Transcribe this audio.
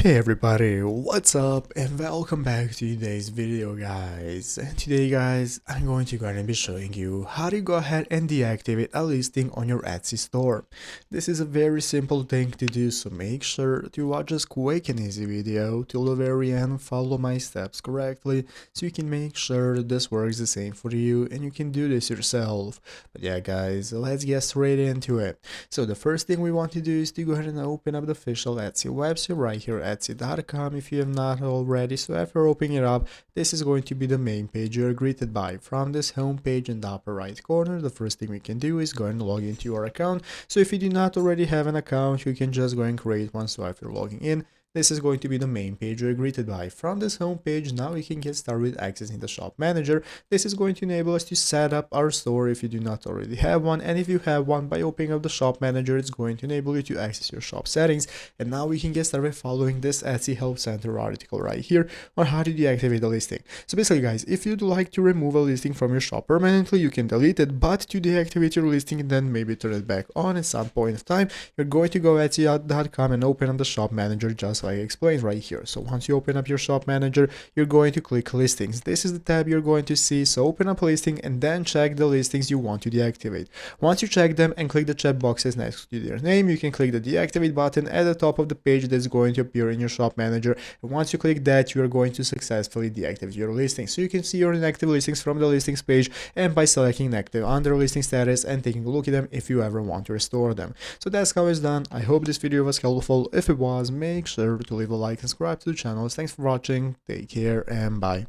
Hey everybody, what's up and welcome back to today's video guys. And today guys, I'm going to be showing you how to go ahead and deactivate a listing on your Etsy store. This is a very simple thing to do, so make sure to watch this quick and easy video till the very end, follow my steps correctly so you can make sure that this works the same for you and you can do this yourself. But yeah guys, let's get straight into it. So the first thing we want to do is to go ahead and open up the official Etsy website right here, etsy.com, if you have not already. So after opening it up, this is going to be the main page you're greeted by. From this home page in the upper right corner, the first thing we can do is go and log into your account. So if you do not already have an account, you can just go and create one. So after logging in, this is going to be the main page you're greeted by. From this home page, now we can get started with accessing the shop manager. This is going to enable us to set up our store if you do not already have one, and if you have one, by opening up the shop manager, it's going to enable you to access your shop settings. And now we can get started following this Etsy Help Center article right here on how to deactivate the listing. So basically guys, if you'd like to remove a listing from your shop permanently, you can delete it, but to deactivate your listing and then maybe turn it back on at some point of time, you're going to go etsy.com and open up the shop manager just like I explained right here. So once you open up your shop manager, you're going to click listings. This is the tab you're going to see. So open up a listing and then check the listings you want to deactivate. Once you check them and click the check boxes next to their name, you can click the deactivate button at the top of the page that's going to appear in your shop manager. And once you click that, you are going to successfully deactivate your listings. So you can see your inactive listings from the listings page, and by selecting inactive under listing status and taking a look at them if you ever want to restore them. So that's how it's done. I hope this video was helpful. If it was, make sure to leave a like and subscribe to the channel. Thanks for watching, take care and bye.